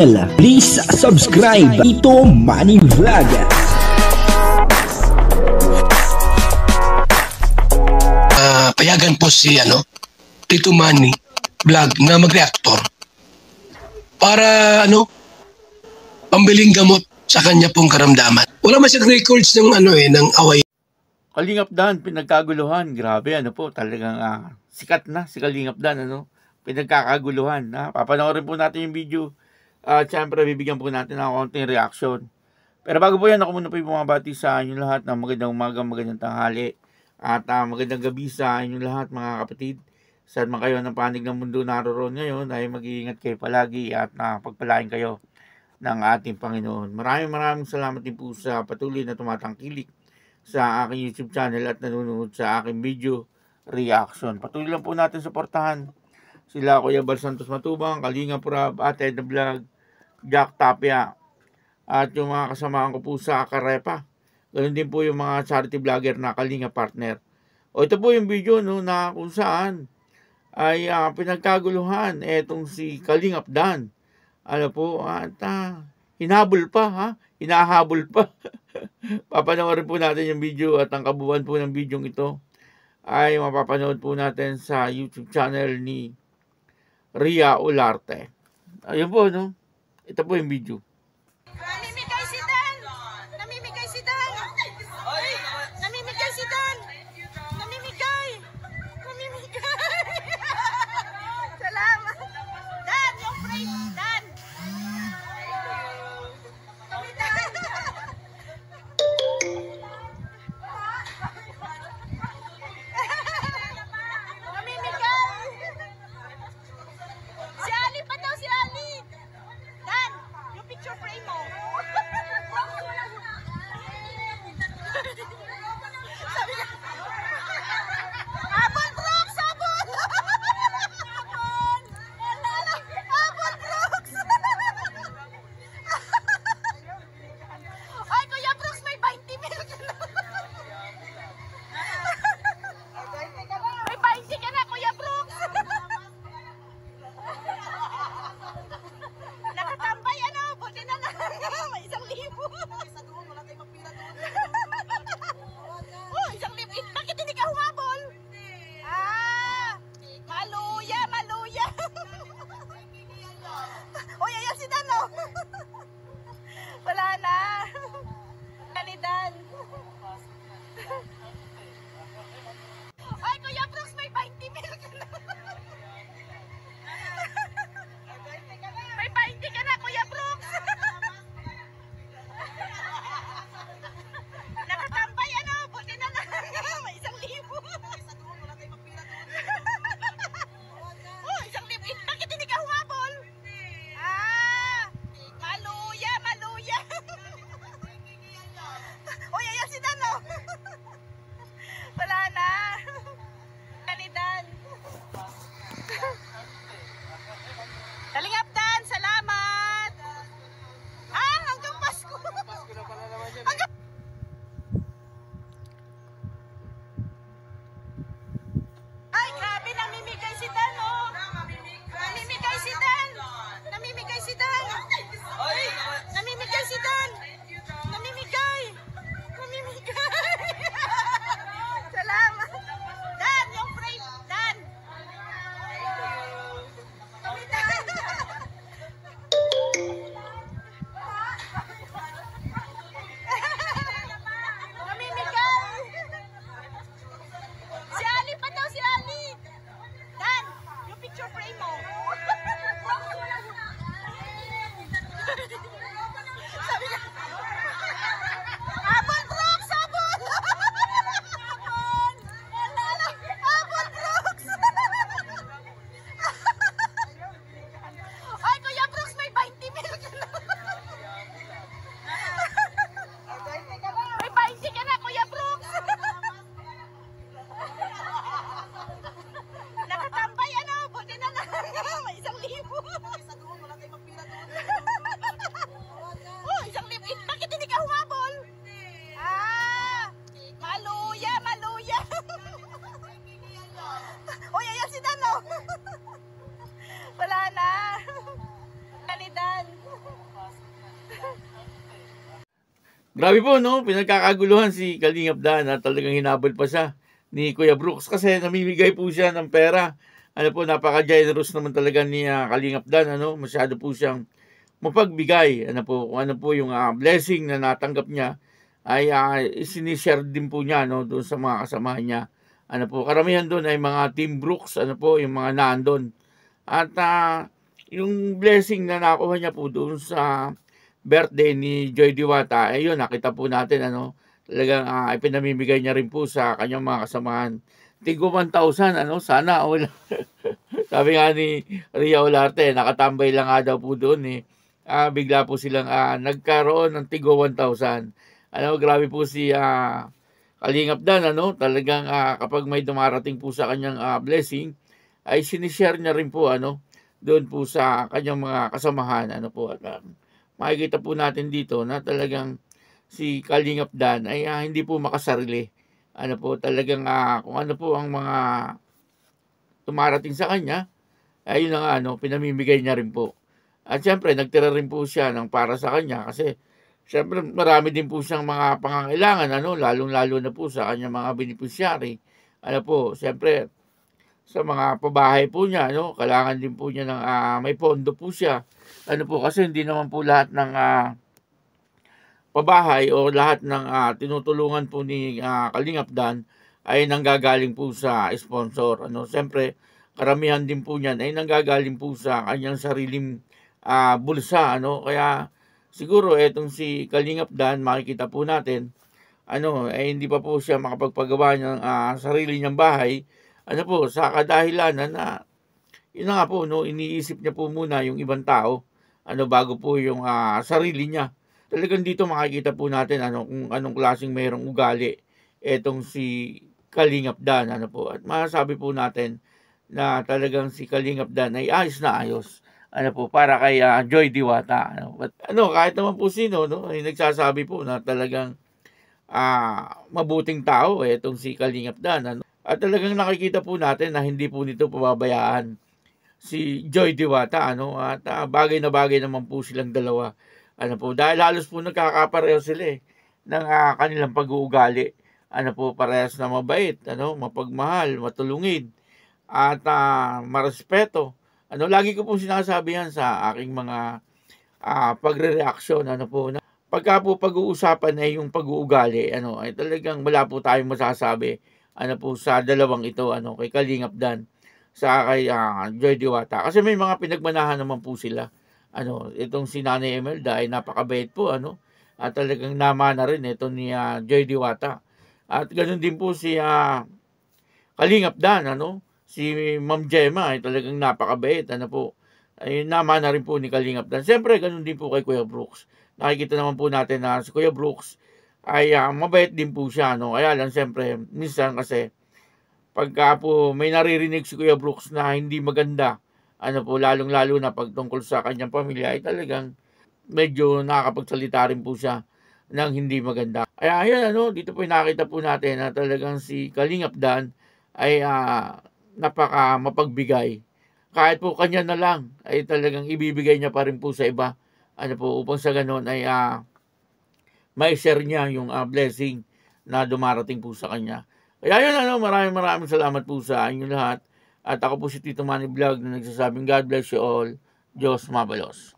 Please subscribe Tito Manny Vlog. Payagan po si Tito Manny Vlog na mag-reactor para pambiling gamot sa kanya pong karamdaman. Wala man siyang records ng ng away. Kalingap Dan, pinagkaguluhan. Grabe, po, talagang sikat na si Kalingap Dan, pinagkakaguluhan. Papanoorin po natin yung video. Siyempre, bibigyan po natin ng konting reaction. Pero bago po yan, ako muna po yung bumabati sa inyo lahat ng magandang umaga, magandang tanghali, at magandang gabi sa inyo lahat, mga kapatid. Saan man kayo ng panig ng mundo naroon ngayon, ay mag-iingat kayo palagi at pagpalain kayo ng ating Panginoon. Maraming salamat din po sa patuloy na tumatangkilik sa aking YouTube channel at nanonood sa aking video reaction. Patuloy lang po natin suportahan sila Kuya Bal Santos Matubang, Kalinga Prab, Ate Edna Vlog, Jack Tapia, at yung mga kasamahan ko po sa Karepa. Ganun din po yung mga charity vlogger na Kalinga Partner. O ito po yung video na kung saan ay pinagkaguluhan etong si Kalingap Dan. At hinahabol pa, hinahabol pa. Papanoorin po natin yung video at ang kabuuan po ng video ito ay mapapanood po natin sa YouTube channel ni Ria Olarte. Ayun po, ito po yung video. Namimigay si Dan! Namimigay si Dan! Namimigay si Dan! Namimigay! Namimigay! Salamat! Dan! Yung frame! Dan! Namimigay! Si Ali pa daw, si Ali! Dan! Yung picture frame mo! Sabi niya, Abon Brooks! Abon! Abon Brooks! Ay, Kuya Brooks, may 20 mil ka na! May 20 ka na, Kuya Brooks! Nakatambay, buti na lang. May isang Grabe po, no? Pinagkakaguluhan si Kalingap Dan at talagang hinabol pa siya ni Kuya Brooks kasi namimigay po siya ng pera. Ano po, napaka-generous naman talaga ni Kalingap Dan, ano? Masyado po siyang mapagbigay. Ano po, kung ano po yung blessing na natanggap niya ay sinishare din po niya, no, doon sa mga kasama niya. Ano po, karamihan doon ay mga Team Brooks, ano po, yung mga nandun. At yung blessing na nakuha niya po doon sa birthday ni Joy Diwata, ayun, nakita po natin, ano, talagang ipinamimigay niya rin po sa kanyang mga kasamahan. Tigo 1,000, ano, sana all. Sabi nga ni Ria Olarte, nakatambay lang nga daw po doon eh. Bigla po silang nagkaroon ng tigo 1,000. Ano, grabe po si Kalingap Dan, ano, talagang kapag may dumarating po sa kanyang blessing, ay sinishare niya rin po, ano, doon po sa kanyang mga kasamahan, ano po, at makikita po natin dito na talagang si Kalingap Dan ay hindi po makasarili. Ano po, talagang kung ano po ang mga tumarating sa kanya, ayun na nga, ano, pinamimigay niya rin po. At syempre, nagtira rin po siya ng para sa kanya kasi syempre marami din po siyang mga pangangailangan, ano, lalong-lalo na po sa kanyang mga beneficiary. Ano po, syempre, sa mga pabahay po niya, ano, kailangan din po niya ng may pondo po siya. Ano po, kasi hindi naman po lahat ng pabahay o lahat ng tinutulungan po ni Kalingap Dan ay nanggagaling po sa sponsor. Ano, siyempre, karamihan din po niyan ay nanggagaling po sa kanyang sariling bulsa. Ano, kaya siguro etong si Kalingap Dan, makikita po natin, ano, hindi pa po siya makapagpagawa ng sarili niyang bahay. Ano po, sa kadahilanan na yun na nga po, no, iniisip niya po muna yung ibang tao, ano, bago po yung sarili niya. Talagang dito makikita po natin, ano, kung anong klaseng mayroong ugali etong si Kalingap Dan, ano po. At masasabi po natin na talagang si Kalingap Dan ay ayos na ayos, ano po, para kay Joy Diwata. Ano. But, ano, kahit naman po sino, no, ay nagsasabi po na talagang mabuting tao etong si Kalingap Dan, ano. At talagang nakikita po natin na hindi po nito pababayaan si Joy Diwata, ano, at bagay na bagay naman po silang dalawa, ano po, dahil halos po nagkakapareho sila ng kanilang pag-uugali, ano po, parehas na mabait, ano, mapagmahal, matulungin, at marespeto. Ano, lagi ko po sinasabi yan sa aking mga pagre-reaction, ano po, na pagka po pag-uusapan ay yung pag-uugali, ano, ay talagang wala po tayong masasabi, ano po, sa dalawang ito, ano, kay Kalingap Dan sa kay Joy Diwata. Kasi may mga pinagmanahan naman po sila. Ano, itong si Nanay Imelda ay napakabait po, ano, at talagang namana rin ito ni Joy Diwata. At ganoon din po si Kalingap Dan, ano, si Ma'am Gemma ay talagang napakabait, ano po. Ay namana rin po ni Kalingap Dan. Siyempre, ganoon din po kay Kuya Brooks. Nakikita naman po natin na si Kuya Brooks ay mabait din po siya, no. Kaya lang siyempre, minsan kasi pagka po may naririnig si Kuya Brooks na hindi maganda, ano po, lalong-lalo na pagtungkol sa kanyang pamilya, ay talagang medyo nakakapagsalita rin po siya ng hindi maganda. Kaya ayun, ano, dito po nakita po natin na talagang si Kalingap Dan ay napaka mapagbigay. Kahit po kanya na lang, ay talagang ibibigay niya pa rin po sa iba. Ano po, upang sa ganun ay may share niya yung blessing na dumarating po sa kanya. Kaya yun, ano, maraming salamat po sa inyo lahat. At ako po si Tito Manny Vlog na nagsasabing God bless you all. Diyos mabalos.